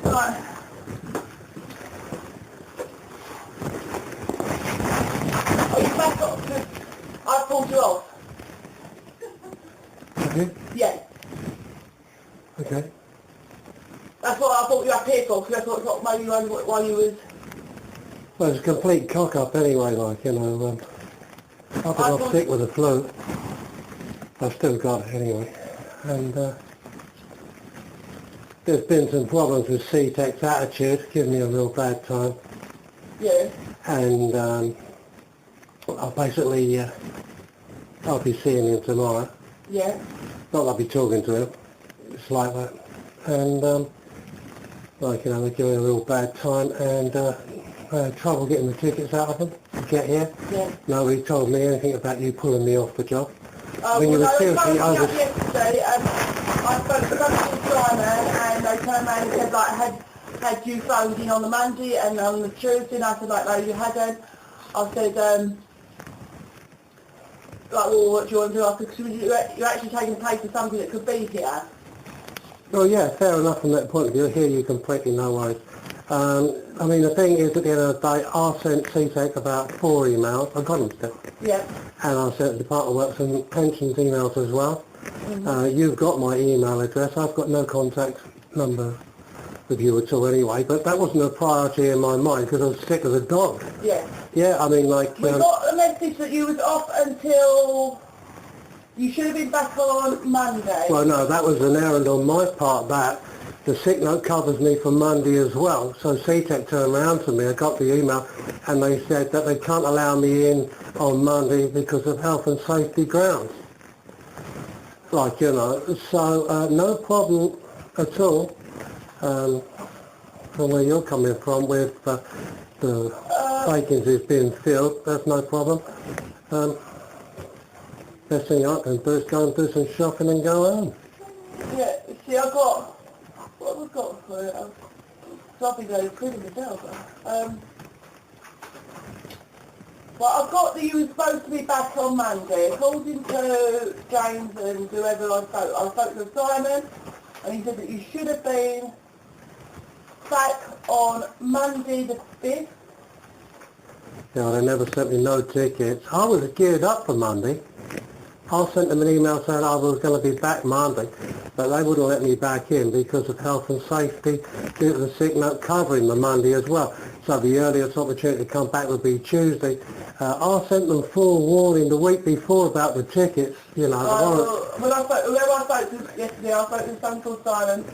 Right. Are you back up? I pulled you off. Okay. Yeah. Okay. That's what I brought you up here for, because that's what made you wonder why you was... Well, it's a complete cock-up anyway, like, you know, I think I'm sick with the flu. I've still got it anyway. And there's been some problems with Seetec's attitude, giving me a real bad time. Yeah. And I'll basically, I'll be seeing him tomorrow. Yeah. Not that I'll be talking to him. It's like that. And, like, you know, they're giving me a real bad time, and I had trouble getting the tickets out of them to get here. Yeah. Nobody told me anything about you pulling me off the job. When you were they seriously phoned me over... up yesterday, I spoke to Simon, and they turned around and said, like, had you phoned in on the Monday and on the Tuesday? And I said, like, no, you hadn't. I said, like, well, what do you want to do? I said, 'cause you're actually taking the place of somebody that could be here. Oh yeah, fair enough from that point of view. I hear you completely, no worries. I mean, the thing is, at the end of the day, I sent Seetec about 4 emails. I got them still. Yeah. And I sent the Department of Works and Pensions emails as well. Mm-hmm. You've got my email address. I've got no contact number with you at all anyway, but that wasn't a priority in my mind because I was sick as a dog. Yeah. Yeah, I mean, like... We got a message that you was off until... You should have been back on Monday. Well, no, that was an errand on my part, that. The sick note covers me for Monday as well. So Seetec turned around to me, I got the email, and they said that they can't allow me in on Monday because of health and safety grounds. Like, you know, so no problem at all from where you're coming from with the vacancies being filled. That's no problem. Best thing I can do is go and do some shopping and go home. Yeah, see, I got... What have I got for it? I've been going crazy myself. Well, I've got that you were supposed to be back on Monday. According to James and whoever I spoke to Simon, and he said that you should have been back on Monday the 5th. Yeah, they never sent me no tickets. I was geared up for Monday. I sent them an email saying I was going to be back Monday, but they wouldn't let me back in because of health and safety due to the sick note covering the Monday as well. So the earliest opportunity to come back would be Tuesday. I sent them full warning the week before about the tickets, you know. Whoever I spoke to yesterday, I spoke to someone called Simon.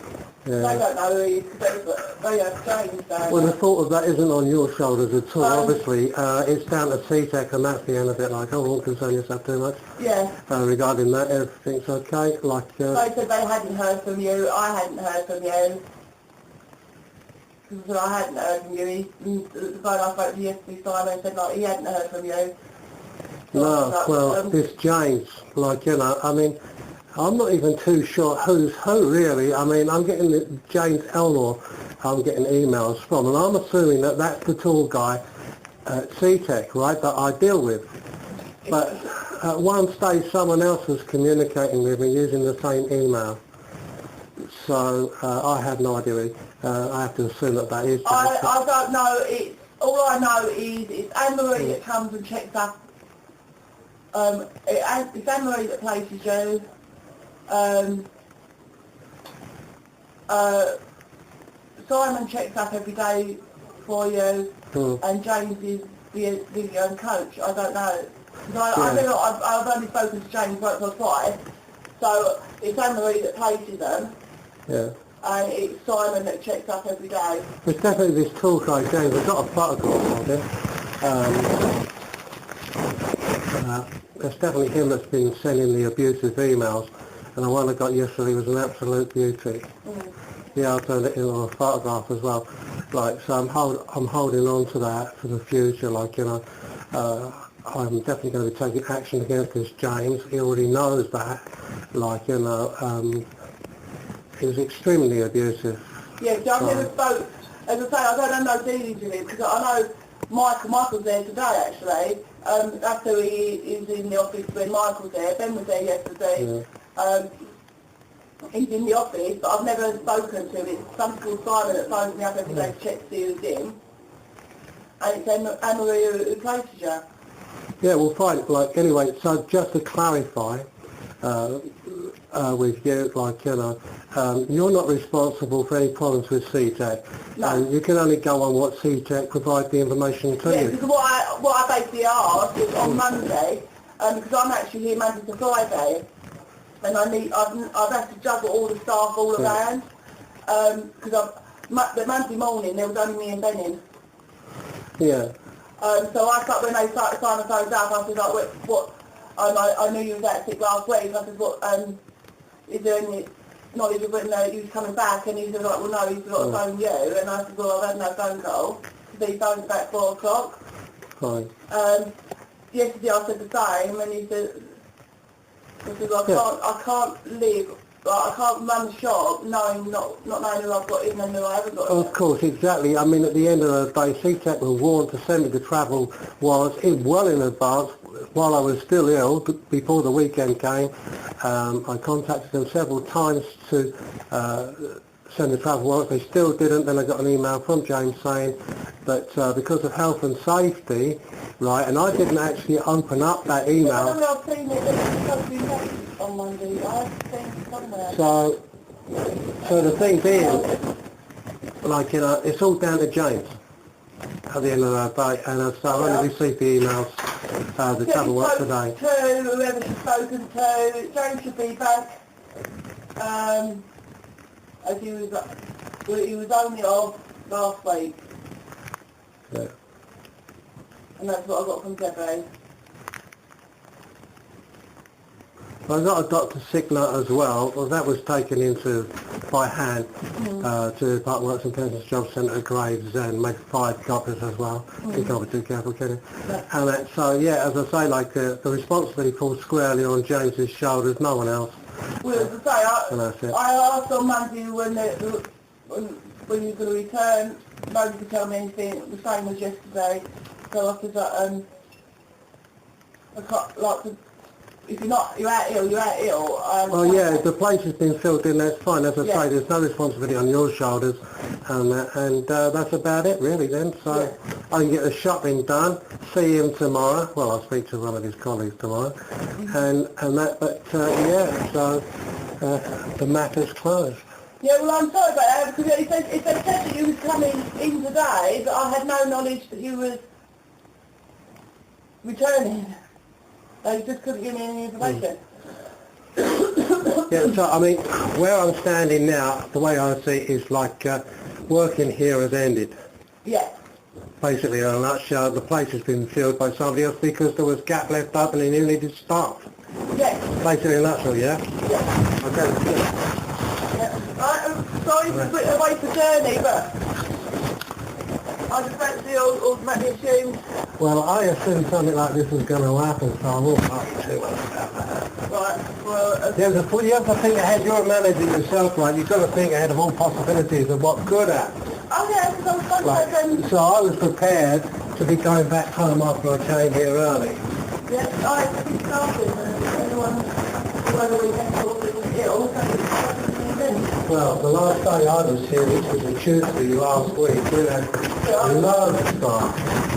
Yeah. They don't know who he is, because they have changed. Well, the thought of that isn't on your shoulders at all, obviously. It's down to Seetec, and that's the end of it. Like, I won't concern yourself too much. Yeah. Regarding that, everything's okay. Like, they said they hadn't heard from you, I hadn't heard from you. Because I hadn't heard from you. The guy I spoke to yesterday, Simon, said like he hadn't heard from you. No, well, this James, like, you know, I mean, I'm not even too sure who's who, really. I mean, I'm getting James Elnor, I'm getting emails from, and I'm assuming that that's the tall guy at Seetec, right, that I deal with. But at one stage, someone else was communicating with me using the same email. So I have no idea. I have to assume that that is James. I don't know. All I know is it's Anne-Marie that comes and checks up. It's Anne-Marie that places you. Simon checks up every day for you, and James is the video coach. I don't know. I've only spoken to James once or twice, so it's Anne-Marie that places them. Yeah. And it's Simon that checks up every day. It's definitely this tall guy, James. I've got a photograph of him. It's definitely him that's been sending the abusive emails, and the one I got yesterday was an absolute beauty. Yeah, I'll turn it in on a photograph as well. Like, so I'm holding on to that for the future. Like, you know, I'm definitely going to be taking action against this James. He already knows that. Like, you know, he was extremely abusive. Yeah, so I've never spoke. As I say, I don't know no dealings with him, because I know Michael's there today, actually. That's who he is in the office when Michael's there. Ben was there yesterday. Yeah. He's in the office, but I've never spoken to him. It's some called Simon that phones me up every day to check to see who's in. And it's Anne-Marie who places you. Yeah, well, fine. Like, anyway, so just to clarify with you, like, you know, you're not responsible for any problems with Seetec. No. And you can only go on what Seetec provide the information to Yeah, you. because what I basically asked is on Monday, because I'm actually here Monday to Friday, and I've had to juggle all the staff all around, because the Monday morning there was only me and Benin. Yeah. So I thought when they started signing phones up, I said, like, what, I knew you was out sick last week. I said, what, is there any knowledge of when you was coming back? And he said, like, well, no, he's got to phone you. And I said, well, I've had no phone call. So he phoned about 4 o'clock. Fine. Yesterday I said the same, and he said, I can't live, like, I can't run the shop knowing, not knowing who I've got in and who I haven't got in. Of course, exactly. I mean, at the end of the day, Seetec were warned to send me the travel was well in advance, while I was still ill, before the weekend came. I contacted them several times to send the travel warrant. They still didn't. Then I got an email from James saying that because of health and safety, right, and I didn't actually open up that email. I've seen it, it's supposed to be next on Monday. I've seen it somewhere. So the thing being, like, you know, it's all down to James at the end of the day, and so I've only received the emails, the travel work today. To whoever she's spoken to, James should be back, as he was only off last week, Yeah. and that's what I got from Debbie. I got a doctor's sick note as well. Well, that was taken into by hand to the Department of Works and Pensions Job Centre at Gravesend, made 5 copies as well. You can't be too careful, can you? And that, so yeah, as I say, like the responsibility falls squarely on James's shoulders, no one else. Well, as I say, I asked on Monday when you were going to return. Nobody could tell me anything. The same as yesterday. So I said that I can't, like, if you're out ill, you're out ill. Well, yeah, the place has been filled in, that's fine. As I say, there's no responsibility on your shoulders, and that's about it, really, then. So I can get the shopping done, see him tomorrow. Well, I'll speak to one of his colleagues tomorrow, and that, but, yeah, so the matter's closed. Yeah, well, I'm sorry about that, because if they said that you was coming in today, but I had no knowledge that you was returning. They just couldn't give me any information. Yeah, so, I mean, where I'm standing now, the way I see it is like working here has ended. Yeah. Basically, in a nutshell, the place has been filled by somebody else because there was gap left open and you needed staff. Yeah. Basically, in a nutshell, yeah? Yeah. Okay. I'm sorry to put away for journey, but I just fancy automatically assumed. Well, I assumed something like this was going to happen, so I won't worry too much about that. Right, well... You have to think ahead. You're a manager yourself, right? You've got to think ahead of all possibilities of what could happen. Oh, yeah, because I was going to... So I was prepared to be going back home after I came here early. Yeah, I had to be started, and anyone whether we had thought it was ill, so well, the last day I was here, which was a Tuesday last week, we had loads of staff.